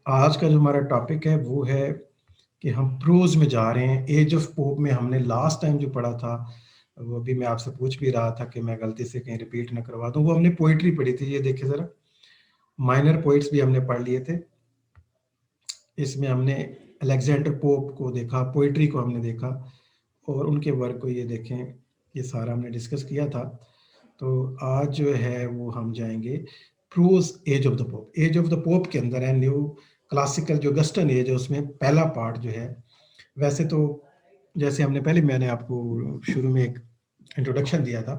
आज का जो हमारा टॉपिक है वो है कि हम प्रोज में जा रहे हैं। एज ऑफ पोप में हमने लास्ट टाइम जो पढ़ा था, वो भी मैं आपसे पूछ भी रहा था कि मैं गलती से कहीं रिपीट ना करवा दूं। वो हमने पोइट्री पढ़ी थी, ये देखिए ज़रा, माइनर पोइट्स भी हमने पढ़ लिए थे। इसमें हमने अलेक्जेंडर पोप को देखा, पोइट्री को हमने देखा और उनके वर्क को ये देखें, ये सारा हमने डिस्कस किया था। तो आज जो है वो हम जाएंगे prose age of the Pope. Age of the Pope के अंदर है न्यू क्लासिकल जो गस्टन एज है, उसमें पहला पार्ट जो है, वैसे तो जैसे मैंने आपको शुरू में एक इंट्रोडक्शन दिया था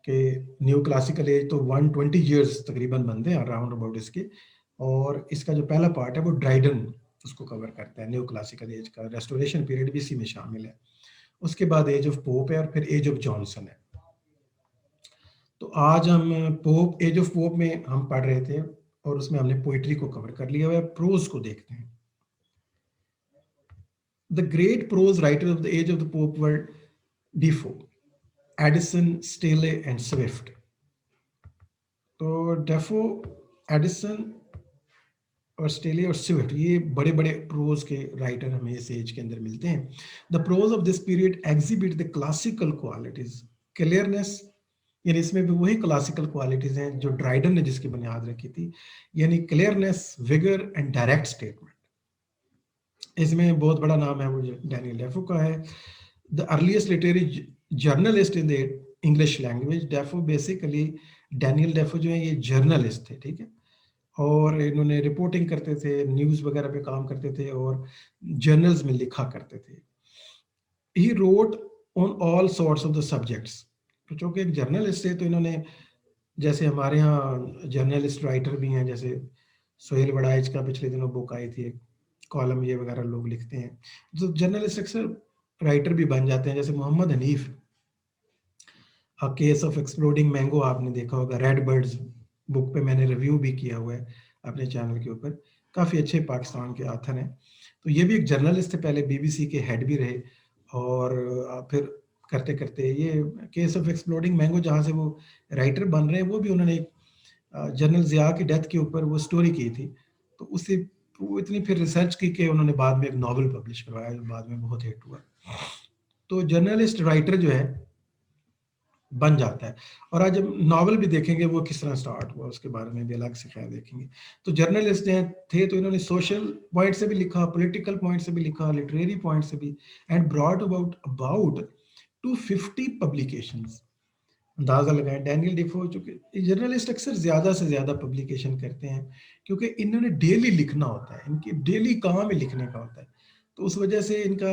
कि न्यू क्लासिकल एज तो 120 ईयर्स तकरीबन बनते हैं अराउंड अबाउट इसके। और इसका जो पहला पार्ट है वो ड्राइडन उसको कवर करता है। न्यू क्लासिकल एज का रेस्टोरेशन पीरियड भी इसी में शामिल है। उसके बाद एज ऑफ पोप है और फिर एज ऑफ जॉनसन है। तो आज हम पोप, एज ऑफ पोप में हम पढ़ रहे थे और उसमें हमने पोइट्री को कवर कर लिया हुआ है। प्रोज को देखते हैं। The great prose writer of the age of the Pope were Defoe, Addison, Steele and Swift. तो डेफो, एडिसन और स्टेले और स्विफ्ट, ये बड़े बड़े प्रोज के राइटर हमें इस एज के अंदर मिलते हैं। The prose of this period exhibit the classical qualities, clearness, यानी इसमें भी वही क्लासिकल क्वालिटीज हैं जो ड्राइडन ने जिसकी बुनियाद रखी थी, यानी clearness, vigour and direct statement. इसमें बहुत बड़ा नाम है वो डैनियल डेफो का है। The earliest literary journalist in the English language. Dafoe basically, Daniel Dafoe जो है ये जर्नलिस्ट थे, ठीक है, और इन्होंने रिपोर्टिंग करते थे, न्यूज़ वगैरह पे काम करते थे और जर्नल्स में लिखा करते थे। He wrote on all sorts of the subjects. तो चूंकि एक जर्नलिस्ट थे तो इन्होंने, जैसे हमारे यहाँ जर्नलिस्ट राइटर भी हैं, जैसे सोहेल वड़ाइच का पिछले दिनों बुक आई थी, कॉलम ये वगैरह लोग लिखते हैं, तो जर्नलिस्ट अक्सर राइटर भी बन जाते हैं। जैसे Mohammed Hanif, a case of exploding mango आपने देखा होगा, रेड बर्ड्स बुक पे मैंने रिव्यू भी किया हुआ है अपने चैनल के ऊपर। काफ़ी अच्छे पाकिस्तान के आथर हैं। तो ये भी एक जर्नलिस्ट थे, पहले बीबीसी के हेड भी रहे और फिर करते करते ये केस ऑफ एक्सप्लोडिंग मैंगो जहाँ से वो राइटर बन रहे हैं, वो भी उन्होंने जनरल ज़िया की डेथ के ऊपर वो स्टोरी की थी। तो उससे वो इतनी फिर रिसर्च की कि उन्होंने बाद में एक नॉवल पब्लिश करवाया जो बाद में बहुत हिट हुआ। तो जर्नलिस्ट राइटर जो है बन जाता है। और आज हम नॉवल भी देखेंगे वो किस तरह स्टार्ट हुआ, उसके बारे में भी अलग से खैर देखेंगे। तो जर्नलिस्ट हैं थे तो इन्होंने सोशल पॉइंट से भी लिखा, पॉलिटिकल पॉइंट से भी लिखा, लिटरेरी पॉइंट से भी, and brought about about 250 publications. अंदाजा लगाएं, डैनियल डिफो, चूंकि जर्नलिस्ट अक्सर ज्यादा से ज्यादा पब्लिकेशन करते हैं क्योंकि इन्होंने डेली लिखना होता है, इनकी डेली काम है लिखने का होता है। तो उस वजह से इनका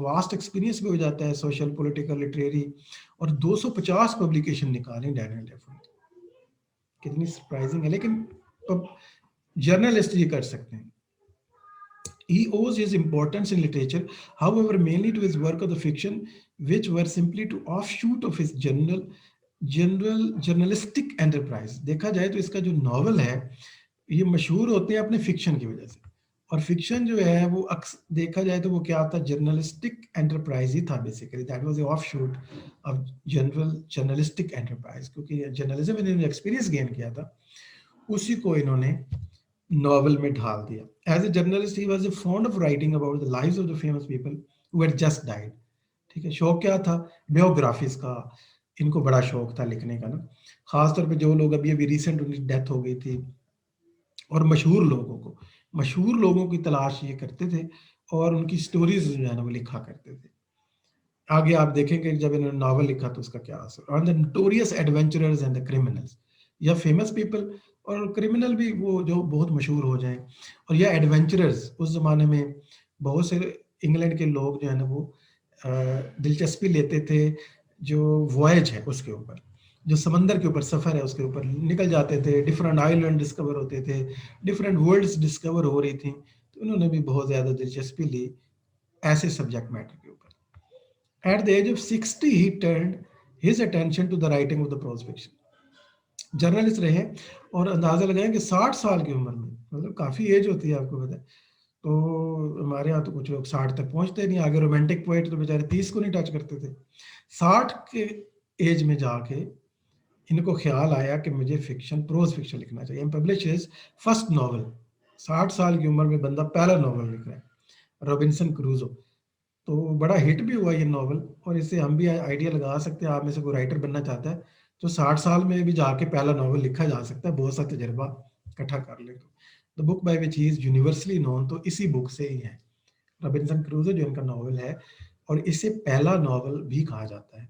वास्ट एक्सपीरियंस भी हो जाता है, सोशल, पॉलिटिकल, लिटरेरी। और 250 पब्लिकेशन निकाले डैनियल डेफो ने। कितनी सरप्राइजिंग है, लेकिन जर्नलिस्ट ये कर सकते हैं। He owes his importance in literature, however, mainly to his work of the fiction, which were simply to offshoot of his general journalistic enterprise. देखा जाए तो इसका जो नॉवल है ये मशहूर होते हैं अपने फिक्शन की वजह से। और फिक्शन जो है वो देखा जाए तो वो क्या था, जर्नलिस्टिक एंटरप्राइज ही था basically. That was of shoot of general journalistic enterprise, क्योंकि जर्नलिज्म में इन्होंने एक्सपीरियंस गेन किया था, उसी को इन्होंने नॉवल में ढाल दिया। As a journalist he was fond of writing about the lives of the famous people who had just died. ठीक है, शौक क्या था, बायोग्राफीज का इनको बड़ा शौक था लिखने का ना, खासतौर पे जो लोग अभी अभी रिसेंट उनकी डेथ हो गई थी, और मशहूर लोगों की तलाश ये करते थे और उनकी स्टोरीज जो है ना वो लिखा करते थे। आगे आप देखेंगे जब इन्होंने नॉवल लिखा तो उसका क्या असर, और the notorious adventurers and the criminals, या फेमस पीपल और क्रिमिनल भी वो जो बहुत मशहूर हो जाए, और या एडवेंचरर्स। उस जमाने में बहुत से इंग्लैंड के लोग जो है ना वो दिलचस्पी लेते थे जो वॉयज है उसके ऊपर, जो समंदर के ऊपर सफ़र है उसके ऊपर निकल जाते थे, डिफरेंट आइलैंड डिस्कवर होते थे, डिफरेंट वर्ल्ड्स डिस्कवर हो रही थी। तो उन्होंने भी बहुत ज़्यादा दिलचस्पी ली ऐसे सब्जेक्ट मैटर के ऊपर। At the age of 60, he turned his attention to the writing of the prose fiction. Journalist रहे और अंदाजा लगाएं कि 60 साल की उम्र में, मतलब काफ़ी एज होती है आपको पता है। तो हमारे यहाँ तो कुछ लोग 60 तक पहुँचते नहीं, आगे रोमांटिक पोइट तो बेचारे 30 को नहीं टच करते थे। 60 के एज में जाके इनको ख्याल आया कि मुझे फिक्शन, प्रोज फिक्शन लिखना चाहिए। पब्लिश हिज फर्स्ट नॉवल 60 साल की उम्र में बंदा पहला नॉवल लिख रहा है, रॉबिन्सन क्रूजो। तो बड़ा हिट भी हुआ ये नॉवल, और इससे हम भी आइडिया लगा सकते हैं, आप में से कोई राइटर बनना चाहता है तो 60 साल में भी जाके पहला नॉवल लिखा जा सकता है, बहुत सा तजर्बा इकट्ठा कर ले तो। The book by which he is universally known, तो इसी बुक से ही है, रॉबिन्सन क्रूजो जो इनका नॉवल है, और इसे पहला नॉवल भी कहा जाता है।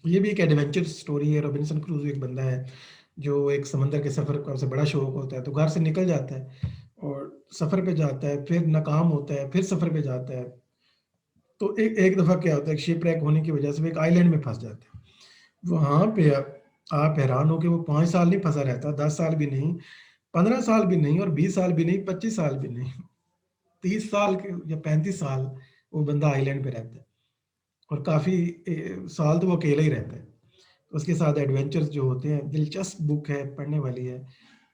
ये भी एक एडवेंचर स्टोरी है। रॉबिन्सन क्रूजो एक बंदा है जो एक समंदर के सफर का उसे बड़ा शौक होता है, तो घर से निकल जाता है और सफर पे जाता है, फिर नाकाम होता है, फिर सफर पे जाता है। तो एक एक दफा क्या होता है, शिप रैक होने की वजह से वो एक आइलैंड में फंस जाते हैं। वहां पे आप हैरान हो कि वो 5 साल नहीं फंसा रहता, 10 साल भी नहीं, 15 साल भी नहीं, और 20 साल भी नहीं, 25 साल भी नहीं, 30 साल के या 35 साल वो बंदा आइलैंड पे रहता है, और काफी साल तो वो अकेला ही रहता है। उसके साथ एडवेंचर्स जो होते हैं, दिलचस्प बुक है, पढ़ने वाली है।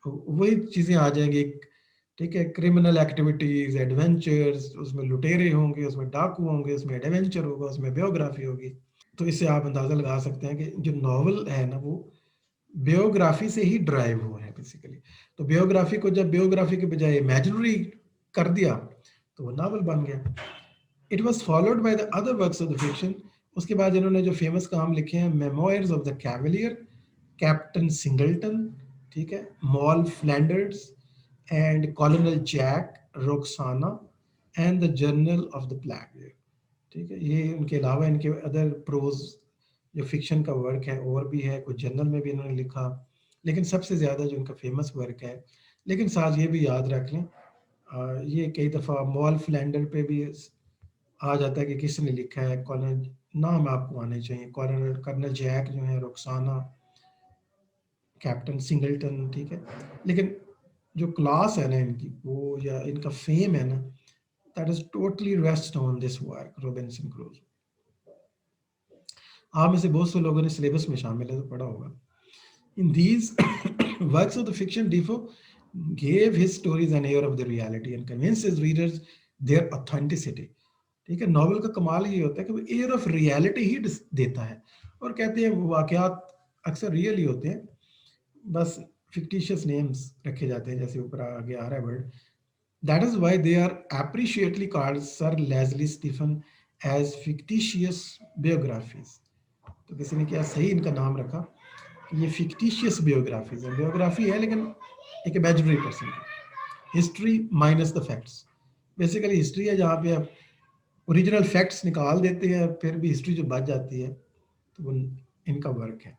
तो वही चीजें आ जाएंगी, ठीक है, क्रिमिनल एक्टिविटीज, एडवेंचर्स, उसमें लुटेरे होंगे, उसमें डाकू होंगे, उसमें एडवेंचर होगा, उसमें बायोग्राफी होगी। तो इससे आप अंदाजा लगा सकते हैं कि जो नॉवल है ना, वो बायोग्राफी से ही ड्राइव हुआ है बेसिकली। तो बायोग्राफी को जब बायोग्राफी के बजाय इमेजिनरी कर दिया तो वो नॉवल बन गया। It was followed by the other works of the fiction. उसके बाद इन्होंने जो फेमस काम लिखे हैं, memoirs of the cavalier, captain Singleton, ठीक है, Moll Flanders and Colonel Jack, Roxana and the journal of the plague. ठीक है, ये उनके अलावा इनके अदर प्रोज जो फिक्शन का वर्क है और भी है, कुछ जर्नल में भी इन्होंने लिखा, लेकिन सबसे ज़्यादा जो इनका फेमस वर्क है। लेकिन साथ ये भी याद रख लें, ये कई दफ़ा मॉल फ्लैंडर पे भी आ जाता है कि किसने लिखा है, कॉर्नल नाम आपको आने चाहिए, कॉर्नल कर्नल जैक जो है, रुखसाना, कैप्टन सिंगलटन, ठीक है। लेकिन जो क्लास है ना इनकी, वो या इनका फेम है ना, that is totally rest on this work, Robinson क्रूजो। आप में से बहुत से लोगों ने सिलेबस में शामिल है तो पढ़ा होगा। In these works of the fiction डिफो gave his stories an air of the reality and convinced his readers their authenticity। ठीक है, नॉवल का कमाल ये होता है कि वो एयर ऑफ रियलिटी ही देता है, और कहते हैं वो वाकयात अक्सर रियल ही होते हैं, बस फिक्टिशियस नेम्स रखे जाते हैं, जैसे ऊपर आगे आ रहा है word. That is why they are appreciatively called sir Leslie Stephen as fictitious biographies. तो किसी ने क्या सही इनका नाम रखा कि ये फिक्टिशियस बायोग्राफीज है, बायोग्राफी है लेकिन एक इमेजिनरी पर्सन की, history minus the facts. Basically history है जहाँ पे आप ओरिजिनल फैक्ट्स निकाल देते हैं, फिर भी हिस्ट्री जो बच जाती है, तो वो इनका वर्क है।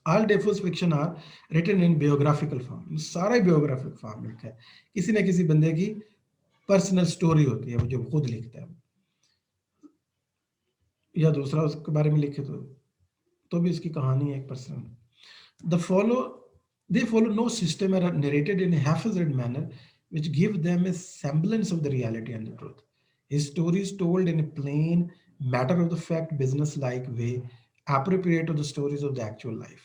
All Defoe's fiction are written in biographical form, सारा बायोग्राफिकल फॉर्म लिखा है, किसी न किसी बंदे की पर्सनल स्टोरी होती है वो जो खुद लिखता है, या दूसरा उसके बारे में लिखे तो भी उसकी कहानी है एक personal. The follow they follow no system and are narrated in a haphazard manner which give them a semblance of the reality and the truth. His stories told in a plain, matter of the fact, business like way appropriate to the stories of the actual life।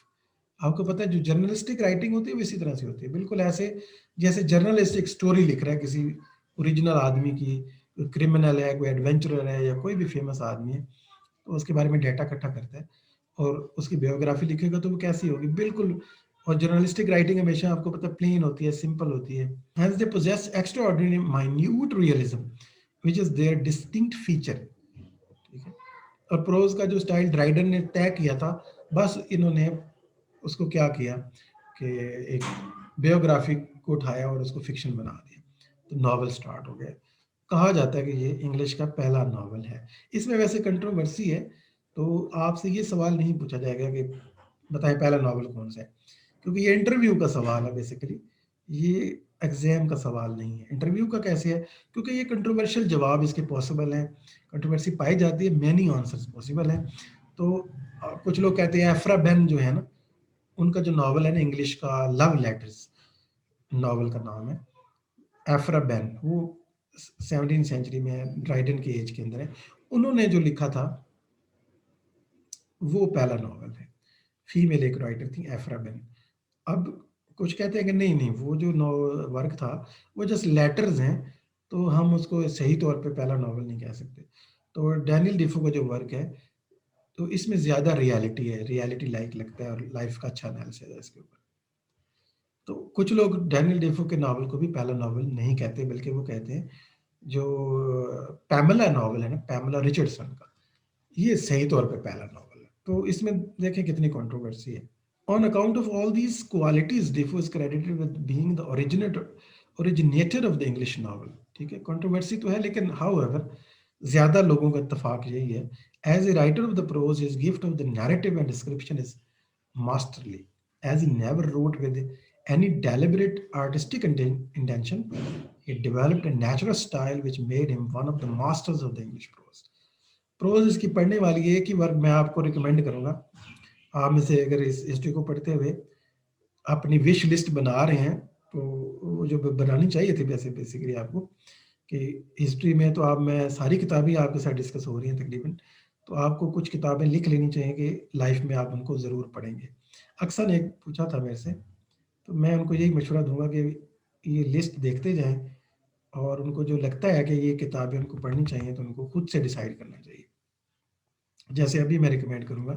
आपको पता है जो journalistic writing होती है वो इसी तरह से होती है, बिल्कुल ऐसे जैसे जर्नलिस्ट एक स्टोरी लिख रहा है किसी ओरिजिनल आदमी की, कोई क्रिमिनल है, कोई एडवेंचरर है, या कोई भी फेमस आदमी है, तो उसके बारे में डेटा इकट्ठा करता है और उसकी बायोग्राफी लिखेगा तो वो कैसी होगी, बिल्कुल। और जर्नलिस्टिक राइटिंग हमेशा आपको पता प्लेन होती है, सिंपल होती है। Hence they possess extraordinary minute realism which is their distinct feature। ठीक है, और प्रोज का जो स्टाइल ड्राइडन ने तय किया था, बस इन्होंने उसको क्या किया कि एक बायोग्राफी को उठाया और उसको फिक्शन बना दिया, तो नॉवल स्टार्ट हो गया। कहा जाता है कि ये इंग्लिश का पहला नॉवल है। इसमें वैसे कंट्रोवर्सी है, तो आपसे ये सवाल नहीं पूछा जाएगा कि बताएं पहला नॉवल कौन सा है, क्योंकि ये इंटरव्यू का सवाल है बेसिकली, ये एग्जाम का सवाल नहीं है। इंटरव्यू का कैसे है, क्योंकि ये कंट्रोवर्शियल जवाब इसके पॉसिबल हैं, कंट्रोवर्सी पाई जाती है, मैनी आंसर्स पॉसिबल हैं। तो कुछ लोग कहते हैं एफ्रा बेन जो है ना, उनका जो नावल है ना इंग्लिश का, लव लेटर्स नावल का नाम है, एफ्रा बेन, वो 17वीं सेंचुरी में ड्राइडन के एज के अंदर है, उन्होंने जो लिखा था वो पहला नावल है। फीमेल एक राइटर थी एफ्रा बेन। अब कुछ कहते हैं कि नहीं नहीं, वो जो वर्क था वो जस्ट लेटर्स हैं, तो हम उसको सही तौर पे पहला नावल नहीं कह सकते। तो डैनियल डिफो का जो वर्क है तो इसमें ज़्यादा रियलिटी है, रियलिटी लाइक लगता है और लाइफ का अच्छा एनालिसिस है इसके ऊपर। तो कुछ लोग डैनियल डेफो के नावल को भी पहला नावल नहीं कहते, बल्कि वो कहते हैं जो पैमेला नावल है ना, पैमेला रिचर्डसन का, ये सही तौर पे पहला नावल है। तो इसमें देखें कितनी कंट्रोवर्सी है। On account of all these qualities, Defoe is credited with being the originator of the English novel. ठीक है, कंट्रोवर्सी तो है, लेकिन however ज्यादा लोगों का इत्तेफाक यही है, as a writer of the prose, his gift of the narrative and description is masterly, as he never wrote with any deliberate artistic intention. He developed a natural style which made him one of the masters of the English prose. Prose इसकी पढ़ने वाली है कि work मैं आपको recommend करूंगा। आप में से अगर इस हिस्ट्री को पढ़ते हुए अपनी विश लिस्ट बना रहे हैं, तो वो जो बनानी चाहिए थी वैसे बेसिकली आपको, कि हिस्ट्री में तो आप, मैं सारी किताबें आपके साथ डिस्कस हो रही हैं तकरीबन, तो आपको कुछ किताबें लिख लेनी चाहिए कि लाइफ में आप उनको ज़रूर पढ़ेंगे। अक्सर ने पूछा था मेरे से, तो मैं उनको यही मशवरा दूंगा कि ये लिस्ट देखते जाएं, और उनको जो लगता है कि ये किताबें उनको पढ़नी चाहिए, तो उनको खुद से डिसाइड करना चाहिए। जैसे अभी मैं रिकमेंड करूंगा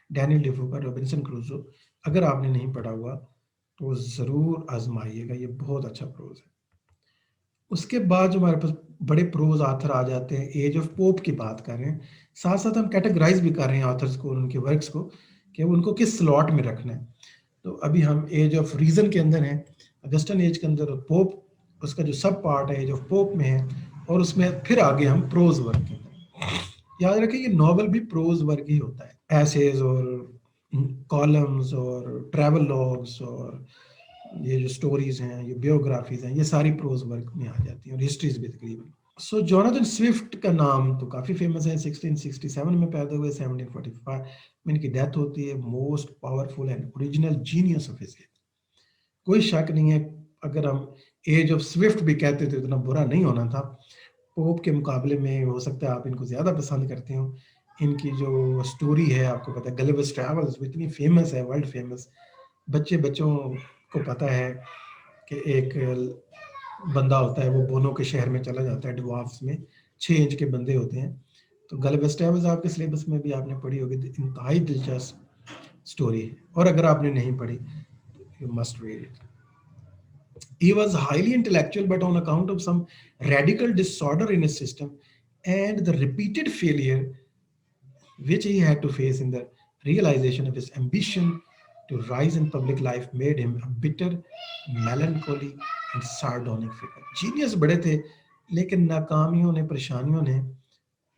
डैनियल डेफो का रॉबिन्सन क्रूसो, अगर आपने नहीं पढ़ा हुआ तो ज़रूर आजमाइएगा, ये बहुत अच्छा प्रोज है। उसके बाद जो हमारे पास बड़े प्रोज आथर आ जाते हैं, एज ऑफ पोप की बात कर रहे हैं, साथ साथ हम कैटेगराइज भी कर रहे हैं ऑथर्स को, उनके वर्क्स को, कि उनको किस स्लॉट में रखना है। तो अभी हम एज ऑफ रीजन के अंदर हैं, अगस्टन एज के अंदर, पोप उसका जो सब पार्ट है एज ऑफ पोप में है, और उसमें फिर आगे हम प्रोज वर्क के अंदर। याद रखें ये नॉवल भी प्रोज वर्क ही होता है, एसेज और कॉलम्स और ट्रैवल लॉग्स और ये जो स्टोरीज हैं, ये बायोग्राफीज हैं, ये सारी प्रोज वर्क में आ जाती हैं, और हिस्ट्रीज भी तकरीबन। सो जोनाथन स्विफ्ट का नाम तो काफ़ी फेमस है, 1667 में पैदा हुए, 1745 में इनकी डेथ होती है। Most powerful and original genius of his age, कोई शक नहीं है। अगर हम एज ऑफ स्विफ्ट भी कहते थे, इतना बुरा नहीं होना था। पोप के मुकाबले में हो सकता है आप इनको ज़्यादा पसंद करते हो। इनकी जो स्टोरी है, आपको पता है गलिवर्स ट्रैवल्स, इतनी फेमस है, वर्ल्ड फेमस, बच्चों को पता है कि एक बंदा होता है, वो बोनो के शहर में चला जाता है, डिवार्फ्स में 6 इंच के बंदे होते हैं। तो गलिवर्स ट्रैवल्स आपके सिलेबस में भी आपने पढ़ी होगी, इंतहाई दिलचस्प स्टोरी है, और अगर आपने नहीं पढ़ी, you must read it. He was highly intellectual, but on account of some radical disorder in his system and the repeated failure which he had to face in the realization of his ambition to rise in public life, made him a bitter, melancholy and sardonic figure. Genius बड़े थे, लेकिन नाकामियों ने, परेशानियों ने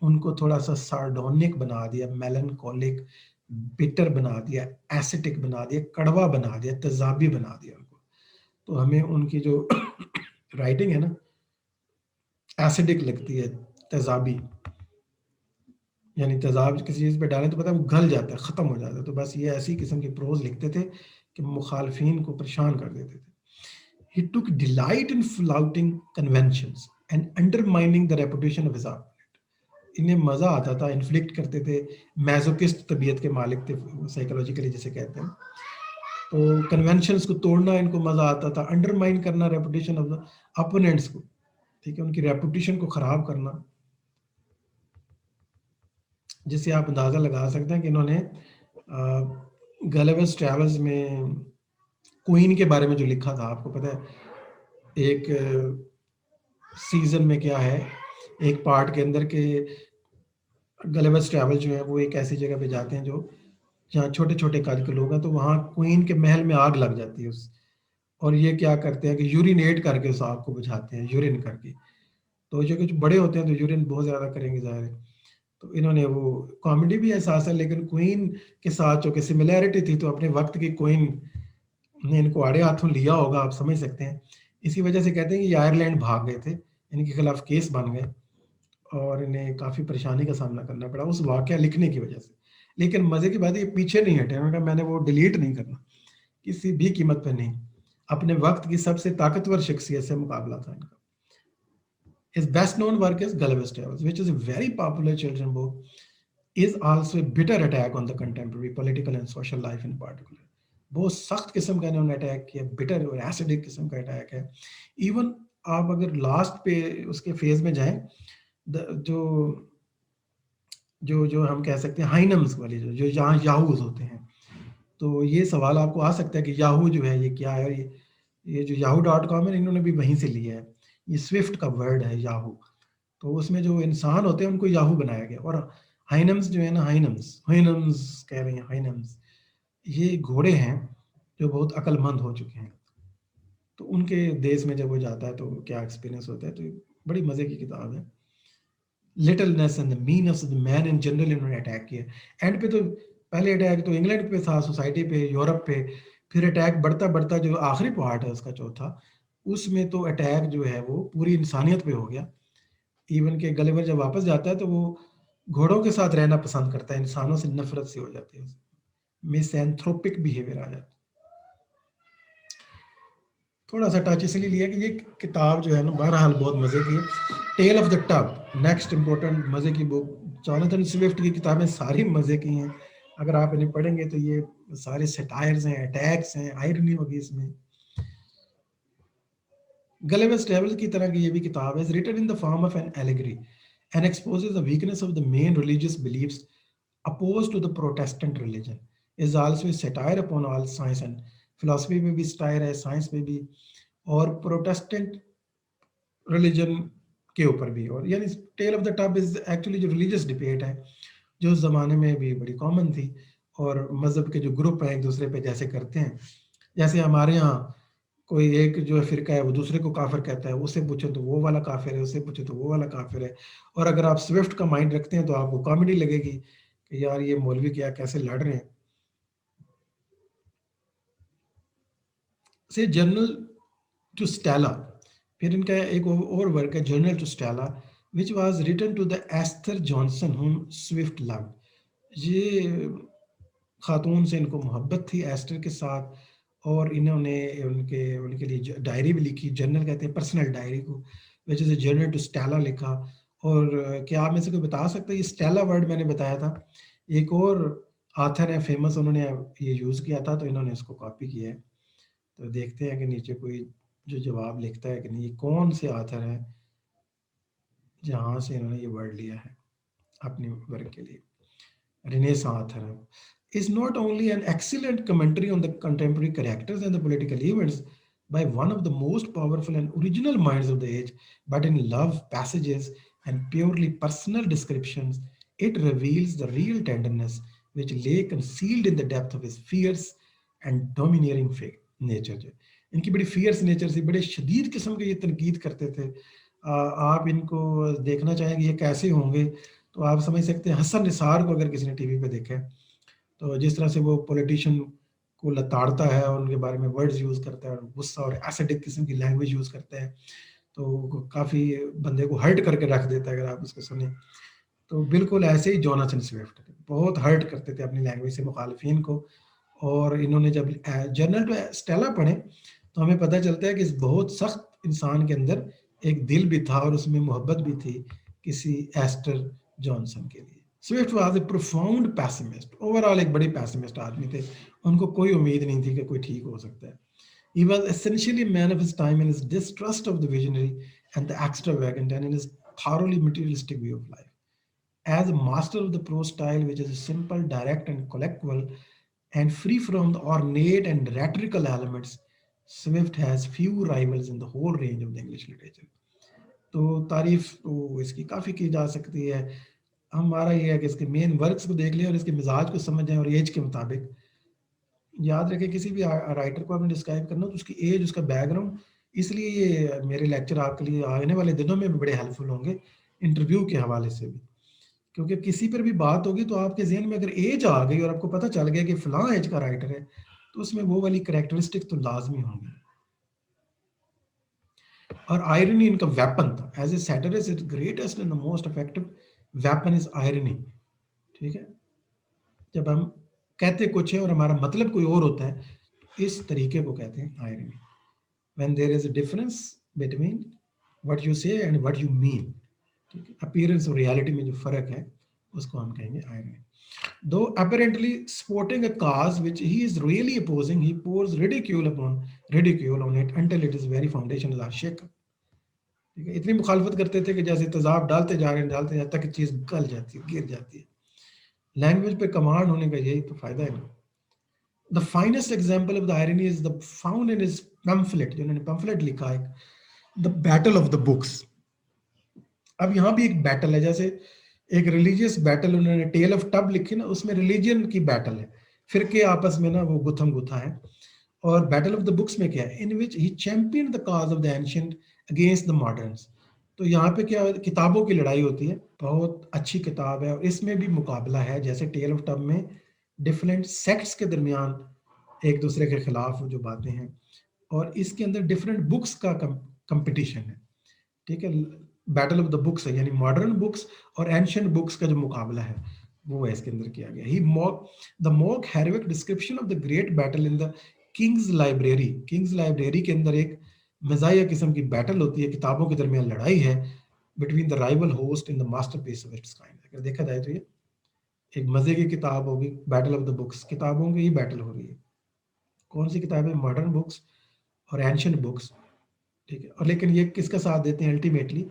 उनको थोड़ा सा सार्डोनिक बना दिया, मेलनकोलिक, बिटर बना दिया, एसिटिक बना दिया, कड़वा बना दिया, तेजाबी बना दिया उनको। तो हमें उनकी जो राइटिंग है ना, एसिडिक लगती है, तेजाबी, यानी तेजाब किसी चीज़ पे डालें तो पता है वो गल जाता है, ख़त्म हो जाता है। तो बस ये ऐसी किस्म की प्रोज लिखते थे कि मुखालफिन को परेशान कर देते थे। He took delight in flouting conventions and undermining the reputation of his opponent. इन्हें मज़ा आता था, इन्फ्लिक्ट करते थे, मैजोकिस्ट तबीयत के मालिक थे साइकोलॉजिकली जिसे कहते हैं। तो कन्वेंशंस को तोड़ना इनको मज़ा आता था, अंडरमाइन करना रेपुटेशन ऑफ द अपोनेंट्स को, ठीक है, उनकी रेपुटेशन को ख़राब करना, जिससे आप अंदाज़ा लगा सकते हैं कि इन्होंने गलिवर्स ट्रैवल्स में क्वीन के बारे में जो लिखा था, आपको पता है एक सीजन में क्या है, एक पार्ट के अंदर के गलिवर्स ट्रैवल जो है वो एक ऐसी जगह पे जाते हैं जो जहाँ छोटे छोटे कद के लोग हैं, तो वहाँ क्वीन के महल में आग लग जाती है उस, और ये क्या करते हैं कि यूरिनेट करके उस आग को बुझाते हैं, यूरिन करके। तो जो कुछ बड़े होते हैं तो यूरिन बहुत ज़्यादा करेंगे ज़ाहिर है। तो इन्होंने वो कॉमेडी भी एहसास है, लेकिन क्वीन के साथ जो कि सिमिलैरिटी थी, तो अपने वक्त की क्वीन ने इनको आड़े हाथों लिया होगा, आप समझ सकते हैं। इसी वजह से कहते हैं कि ये आयरलैंड भाग गए थे, इनके खिलाफ केस बन गए और इन्हें काफ़ी परेशानी का सामना करना पड़ा उस वाक़या लिखने की वजह से। लेकिन मज़े की बात है, ये पीछे नहीं हटे, उन्होंने कहा मैंने वो डिलीट नहीं करना किसी भी कीमत पे नहीं। अपने वक्त की सबसे ताकतवर शख्सियत से मुकाबला था इनका। His best known work is Gulliver's Travels, which is a very popular children's book, is also a bitter attack on the contemporary political and social life in particular. बहुत सख्त किस्म का इन्होंने अटैक किया, बिटर और एसिडिक किस्म का attack है। इवन आप अगर लास्ट पे उसके फेज में जाएं, जो जो जो हम कह सकते हैं हाइनम्स वाले जो जो यहाँ याहूज होते हैं। तो ये सवाल आपको आ सकता है कि याहू जो है ये क्या है, ये जो yahoo.com है इन्होंने भी वहीं से लिया है, ये स्विफ्ट का वर्ड है याहू। तो उसमें जो इंसान होते हैं उनको याहू बनाया गया। और हाइनम्स जो है ना, हाइनम्स हाइनम्स कह रहे हैं, हाइनम्स ये घोड़े हैं जो बहुत अक्लमंद हो चुके हैं। तो उनके देश में जब वो जाता है तो क्या एक्सपीरियंस होता है। तो ये बड़ी मजे की किताब है। Littleness and the meanness of the man in general इन्होंने अटैक किया एंड पे। तो पहले अटैक तो इंग्लैंड पे था, सोसाइटी पे, यूरोप पे। फिर अटैक बढ़ता बढ़ता जो आखिरी पार्ट है उसका चौथा, उसमें तो अटैक जो है वो पूरी इंसानियत पे हो गया। इवन के गलिवर जब वापस जाता है तो वो घोड़ों के साथ रहना पसंद करता है, इंसानों से नफरत सी हो जाती है, मिसएंथ्रोपिक बिहेवियर आ जाता है। थोड़ा सा टच इसलिए लिया कि ये किताब जो है ना बहरहाल बहुत मज़े की है। Tale of the Tub next important मज़े की बुक। जॉनथन स्विफ्ट की किताबें सारी मज़े की हैं। अगर आप इन्हें पढ़ेंगे तो ये सारे सेटायर्स हैं, अटैक्स हैं, आयरनी होगी इसमें। गलिवर्स ट्रेवल की तरह की ये भी किताब है, written in the form of an allegory and exposes the weakness of the main religious beliefs opposed to the Protestant religion, is also a satire upon all science and philosophy में भी satire है, science में भी, और Protestant religion के ऊपर भी। और यानी Tale of the Tub is actually जो रिलीजियस डिबेट है जो उस जमाने में भी बड़ी कॉमन थी। और मजहब के जो ग्रुप हैं एक दूसरे पे जैसे करते हैं, जैसे हमारे यहाँ कोई एक जो है फिरका है वो दूसरे को काफिर कहता है, उससे पूछे तो वो वाला काफिर है, उससे पूछे तो वो वाला काफिर है। और अगर आप स्विफ्ट का माइंड रखते हैं तो आपको कॉमेडी लगेगी कि यार ये मौलवी क्या कैसे लड़ रहे हैं। से जर्नल टू स्टेला, फिर इनका एक और वर्क है Journal to Stella which was written to the Esther Johnson whom Swift love. ये खातून से इनको मोहब्बत थी एस्टर के साथ, और इन्होंने उनके उनके लिए डायरी भी लिखी, जर्नल कहते हैं पर्सनल डायरी को, which is Journal to Stella लिखा। और क्या आप में से कोई बता सकते हैं ये स्टेला वर्ड मैंने बताया था, एक और आथर है फेमस, उन्होंने ये यूज़ किया था तो इन्होंने इसको कॉपी किया है। तो देखते हैं कि नीचे कोई जो जवाब लिखता है कि नहीं, ये कौन से आथर है जहाँ से इन्होंने ये वर्ड लिया है अपने वर्क के लिए। Renaissance is not only an excellent commentary on the contemporary characters and the political events by one of the most powerful and original minds of the age, but in love passages and purely personal descriptions, it reveals the real tenderness which lay concealed in the depth of his fierce and domineering nature। इनकी बड़ी fears nature थी, बड़े शदीद किस्म के ये तनकीद करते थे। आप इनको देखना चाहेंगे ये कैसे होंगे तो आप समझ सकते हैं हसन निसार को अगर किसी ने टीवी पे देखा है तो जिस तरह से वो पॉलिटिशियन को लताड़ता है और उनके बारे में वर्ड्स यूज करता है और गुस्सा और एसिडिक किस्म की लैंग्वेज यूज करता है, तो काफी बंदे को हर्ट करके रख देता है अगर आप उसको सुने। तो बिल्कुल ऐसे ही जोनाथन स्विफ्ट बहुत हर्ट करते थे अपनी लैंग्वेज से मुखालफिन को। और इन्होंने जब जर्नल टू स्टेला पढ़े तो हमें पता चलता है कि इस बहुत सख्त इंसान के अंदर एक दिल भी था और उसमें मोहब्बत भी थी किसी एस्टर जॉनसन के लिए। Swift was a profound pessimist, overall एक बड़ी पैसिमिस्ट आदमी थे, उनको कोई उम्मीद नहीं थी कि कोई ठीक हो सकता है। He was essentially a man of his time in his distrust of the visionary and the extravagant and in his thoroughly materialistic view of life. As a master of the prose style, which is simple, direct, and colloquial, and free from the ornate and rhetorical elements, Swift has few rivals in the whole range of the English literature. तो तारीफ तो इसकी काफ़ी की जा सकती है। हमारा ये है कि इसके मेन वर्क्स को देख लें और इसके मिजाज को समझ जाएं और एज के मुताबिक याद रखें। किसी भी राइटर को आपने डिस्क्राइब करना तो उसकी एज, उसका बैकग्राउंड, इसलिए ये मेरे लेक्चर आपके लिए आने वाले दिनों में भी बड़े हेल्पफुल होंगे इंटरव्यू के हवाले से भी। क्योंकि किसी पर भी बात होगी तो आपके जहन में अगर एज आ गई और आपको पता चल गया कि फलां एज का राइटर है तो उसमें वो वाली करेक्टरिस्टिक तो लाजमी होंगी। और आयरनी इनका वेपन था, as a satirist its greatest and the most effective weapon is irony. ठीक है, जब हम कहते कुछ है और हमारा मतलब कोई और होता है, इस तरीके को कहते हैं irony. When there is a difference between what you say and what you mean, ठीक है, अपीयरेंस और रियलिटी में जो फर्क है उसको हम कहेंगे irony. Though apparently sporting a cause which he is really opposing, he pours ridicule on it until its very foundations are shaken. ठीक है, इतनी मुखालफत करते थे कि जैसे तेजाब डालते जा रहे हैं, डालते जाते तक चीज़ गल जाती है, गिर जाती है। लैंग्वेज पे कमांड होने का यही तो फायदा है ना। The finest example of the irony is the found in his pamphlet, जो उन्होंने पैम्फलेट लिखा है, the battle of the books. अब यहाँ भी एक बैटल है, जैसे एक रिलीजियस बैटल उन्होंने टेल ऑफ टब लिखी ना, उसमें रिलीजियन की बैटल है, फिर के आपस में ना वो गुथम गुथा है। और बैटल ऑफ द बुक्स में क्या है, in which he champion the cause of the ancient against the moderns. तो यहाँ पे क्या किताबों की लड़ाई होती है, बहुत अच्छी किताब है, और इसमें भी मुकाबला है, जैसे टेल ऑफ टब में डिफरेंट सेक्ट्स के दरमियान एक दूसरे के खिलाफ जो बातें हैं, और इसके अंदर डिफरेंट बुक्स का कंपटीशन है। ठीक है, बैटल ऑफ द बुक्स है, यानी मॉडर्न बुक्स और एंशिएंट बुक्स का जो मुकाबला है वो है इसके अंदर किया गया। He mock the mock heroic description of the great battle in the king's library. King's library के अंदर एक मजाया किस्म की बैटल होती है, किताबों के दरमियान लड़ाई है, between the rival host in the masterpiece of its kind. अगर देखा जाए तो ये एक मजे की किताब होगी, बैटल ऑफ द बुक्स, किताबों की ही बैटल हो रही है। कौन सी किताब है, मॉडर्न बुक्स और एंशिएंट बुक्स। ठीक है, और लेकिन ये किसका साथ देते हैं अल्टीमेटली,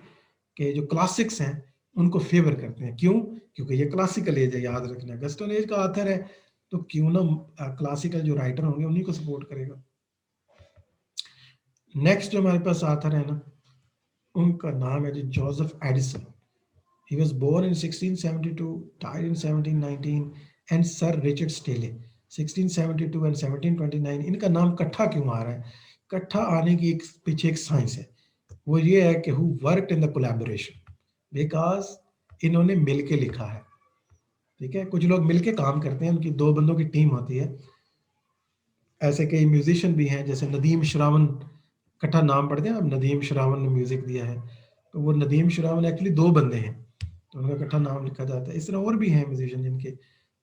कि जो क्लासिक्स हैं उनको फेवर करते हैं। क्यों? क्योंकि ये क्लासिकल एज है, याद रखना, वेस्टर्न एज का आथर है, तो क्यों ना क्लासिकल जो राइटर होंगे उन्हीं को सपोर्ट करेगा। नेक्स्ट जो हमारे पास आथर है ना, उनका नाम है जी Joseph Addison. He was born in 1672, died in 1719, and Sir Richard Staley 1672 and 1729। इनका नाम कट्ठा क्यों आ रहा है? कट्ठा आने की एक पीछे एक साइंस है, वो ये है कि who worked in the collaboration, because इन्होंने मिलके लिखा है। ठीक है, कुछ लोग मिलके काम करते हैं, उनकी दो बंदों की टीम होती है। ऐसे कई म्यूजिशियन भी हैं, जैसे नदीम श्रावण, कट्ठा नाम पढ़ते हैं अब, नदीम श्रावण ने म्यूजिक दिया है, तो वो नदीम श्रावण एक्चुअली दो बंदे हैं, तो उनका इकट्ठा नाम लिखा जाता है। इस तरह और भी हैं म्यूजिशियन जिनके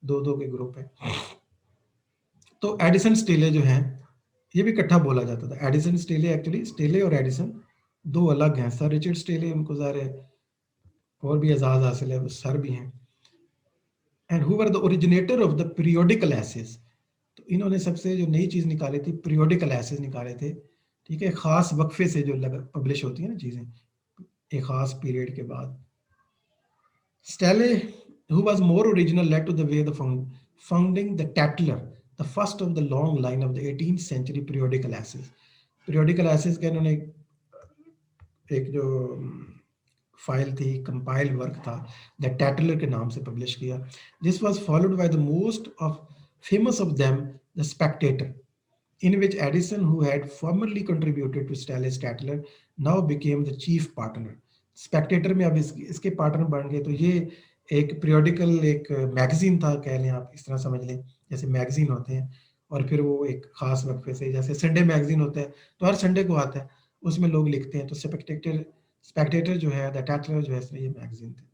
दो दो के ग्रुप है। तो एडिसन स्टेले जो हैं, ये भी इकट्ठा बोला जाता था, एडिसन स्टेले। एक्चुअली स्टेले और एडिसन दो अलग हैं। सर रिचर्ड स्टेले, उनको ज़ाहिर है और भी एजाज हासिल है, वो सर भी हैं। And who were the originator of the periodical essays. तो इन्होंने सबसे जो नई चीज़ निकाली थी, पीरियोडिकल एसेज निकाले थे। ठीक है, खास वक्फे से जो पब्लिश होती है ना चीज़ें, एक खास पीरियड के बाद। Stele, who was more original, led to the way the founding the Tatler, the first of the long line of the 18th century periodical essays. Periodical essays का इन्होंने एक जो फाइल थी, कंपाइल्ड वर्क था, the टैटलर के नाम से publish किया। This was followed by the most of famous of them, the Spectator, in which Edison, who had formerly contributed to Stanley's Tatler, now became the chief partner. Spectator में अब इसके partner बन गए। तो ये एक पीरियोडिकल एक मैगजीन था, कह लें आप, इस तरह समझ लें, जैसे मैगजीन होते हैं, और फिर वो एक खास वक्फे से, जैसे संडे मैगजीन होता है तो हर संडे को आता है, उसमें लोग लिखते हैं। तो स्पेक्टेटर स्पेक्टेटर जो है, द टैटलर जो है, ये मैगजीन थी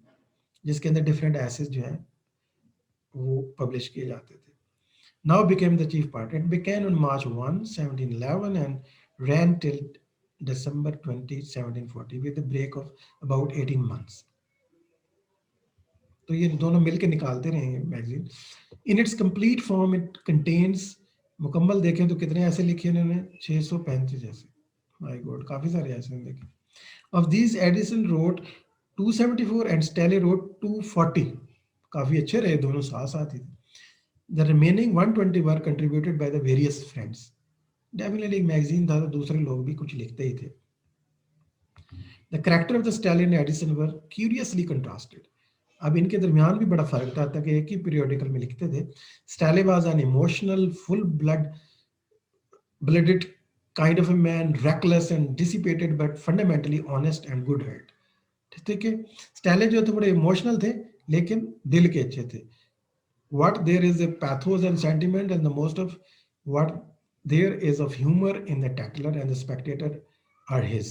जिसके अंदर डिफरेंट एसेज जो है वो पब्लिश किए जाते थे। Now became the chief part. It began on March 1, 1711 and ran till December 20, 1740 with a break of about 18 months. तो ये दोनों मिलके निकालते रहे magazine. In its complete form it contains, मुकम्मल देखें तो कितने ऐसे लिखे इन्होंने, 635 ऐसे। माय गॉड, काफी सारे ऐसे देखे। Of these Addison wrote 274 and Steele wrote 240। काफी अच्छे रहे, दोनों साथ साथ ही थे। The remaining 120 were contributed by the various friends. Definitely एक मैगजीन था तो दूसरे लोग भी कुछ लिखते ही थे। The character of the Stalin and Edison were curiously contrasted. अब इनके दरमियान भी बड़ा फर्क था, कि एक ही पीरियोडिकल में लिखते थे। Stalin was an emotional, full-blooded kind of a man, reckless and dissipated, but fundamentally honest and good-hearted. ठीक है, स्टैलिन जो थे बड़े इमोशनल थे लेकिन दिल के अच्छे थे। What there is a pathos and sentiment, and the most of what there is of humor in the Tatler and the Spectator are his.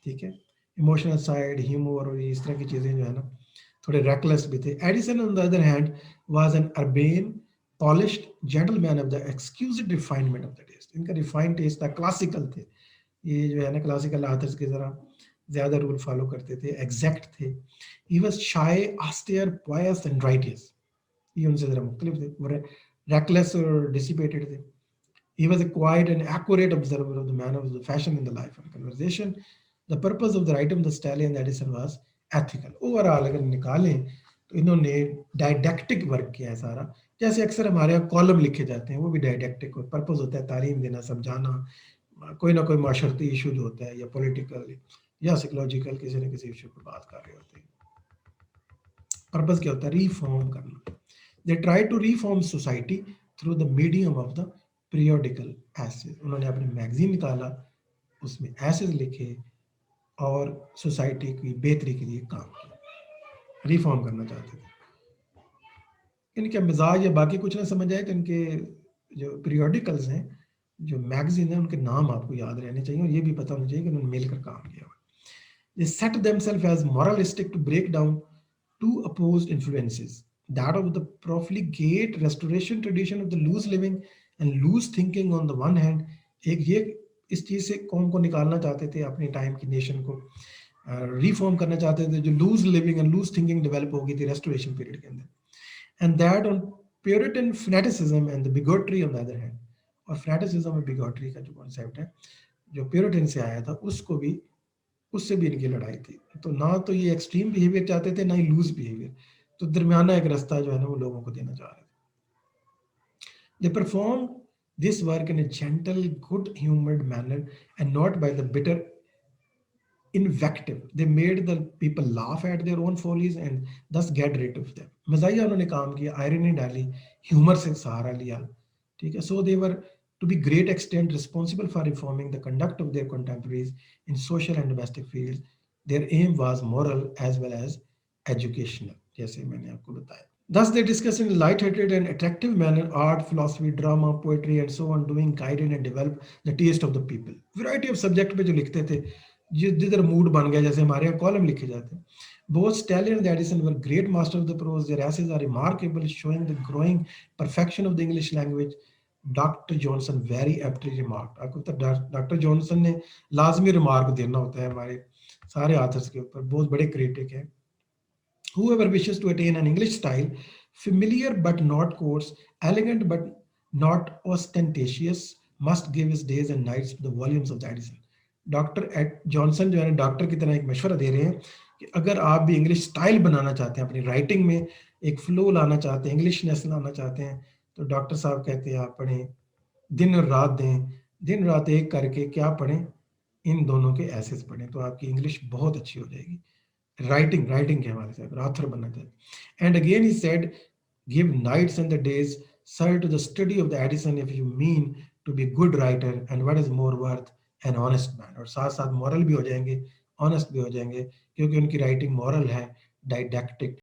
ठीक है, इमोशनल साइड, ह्यूमर और इस तरह की चीजें जो है ना, थोड़े रेकलेस भी थे। Addison on the other hand was an urbane polished gentleman of the exquisite refinement of the taste. इनका रिफाइंड टेस्ट था, क्लासिकल थे ये जो है ना, क्लासिकल आथर्स की तरह ज्यादा रूल फॉलो करते थे, एग्जैक्ट थे। He was shy, austere, pious and righteous. ये उनसे जरा मुख्तलिफ थे, वो reckless और dissipated थे। He was a quiet and accurate observer of the manners of the fashion in the life and conversation. The purpose of the writing of the Steele and Addison was ethical. Overall अगर निकालें तो इन्होंने डायडेक्टिक work किया है सारा। जैसे अक्सर हमारे यहाँ कॉलम लिखे जाते हैं, वो भी डायडेक्टिक पर्पज होता है, तालीम देना, समझाना, कोई ना कोई माशरती इशू जो होता है या पॉलिटिकल या साइकोलॉजिकल किसी न किसी इशू पर बात कर रहे होते हैं। पर्पज क्या होता है? रिफॉर्म करना। They try to reform society through the medium of the periodical essays. उन्होंने अपने मैगजीन निकाला, उसमें एसेज लिखे और सोसाइटी की बेहतरी के लिए काम किया, रिफॉर्म करना चाहते थे। इनके मिजाज या बाकी कुछ ना समझ आए तो इनके जो पीरियोडिकल्स हैं, जो मैगजीन है, उनके नाम आपको याद रहने चाहिए और ये भी पता होना चाहिए कि उन्होंने मिलकर काम किया हुआ। They set themselves as moralistic to break down two opposed influences, that of the profligate restoration tradition of the loose living and loose thinking on the one hand। एक ये इस चीज से कौम को निकालना चाहते थे, अपने टाइम की नेशन को रिफॉर्म करना चाहते थे, जो loose living and loose thinking develop हो गई थी रेस्टोरेशन पीरियड के अंदर, and that on puritan fanaticism and the bigotry on the other hand. और फैनेटिसिज्म और बिगोट्री का जो कॉन्सेप्ट है जो प्योरिटन से आया था, उसको भी, उससे भी इनकी लड़ाई थी। तो ना तो ये एक्सट्रीम बिहेवियर चाहते थे, ना ही लूज बिहेवियर, तो दरमियाना एक रास्ता जो है ना वो लोगों को देना चाह रहे थे। They perform this work in a gentle good humoured manner and not by the bitter invective। They made the people laugh at their own follies and thus get rid of them। मजाया उन्होंने काम किया, irony डाली, humour से सहारा लिया, ठीक है। So they were to be great extent responsible for reforming the conduct of their contemporaries in social and domestic fields। Their aim was moral as well as educational, जैसे मैंने आपको बताया। Thus they discuss in a light-hearted and attractive manner art, philosophy, drama, poetry and so on, doing guided and develop the taste of the people। Variety of subject पे जो लिखते थे, जिधर mood बन गया, जैसे हमारे यहाँ कॉलम लिखे जाते हैं। Both Staley and Addison were great masters of the prose। Their essays are remarkable, showing the growing perfection of the English language। Doctor Johnson very aptly remark. आपको पता डॉक्टर जॉनसन ने लाजमी रिमार्क देना होता है हमारे सारे आथर्स के ऊपर, बहुत बड़े क्रिटिक हैं। Whoever wishes to attain an English style, familiar but not coarse, elegant but not ostentatious, must give his days and nights to the volumes of the Addison। Doctor Johnson जो है doctor की तरह एक मशवरा दे रहे हैं कि अगर आप भी इंग्लिश स्टाइल बनाना चाहते हैं, अपनी राइटिंग में एक फ्लो लाना चाहते हैं, इंग्लिशनेस लाना चाहते हैं, तो डॉक्टर साहब कहते हैं आप पढ़ें, दिन और रात दें, दिन रात एक करके क्या पढ़ें, इन दोनों के एसेस पढ़ें, तो आपकी इंग्लिश बहुत अच्छी हो जाएगी। राइटिंग के हमारे साथ ऑथर बनना चाहिए। And again he said give nights and the days sir to the study of the Addison if you mean to be good writer and what is more worth an honest man. और साथ साथ moral भी हो जाएंगे, honest भी हो जाएंगे, क्योंकि उनकी राइटिंग मॉरल है, डाइडेक्टिक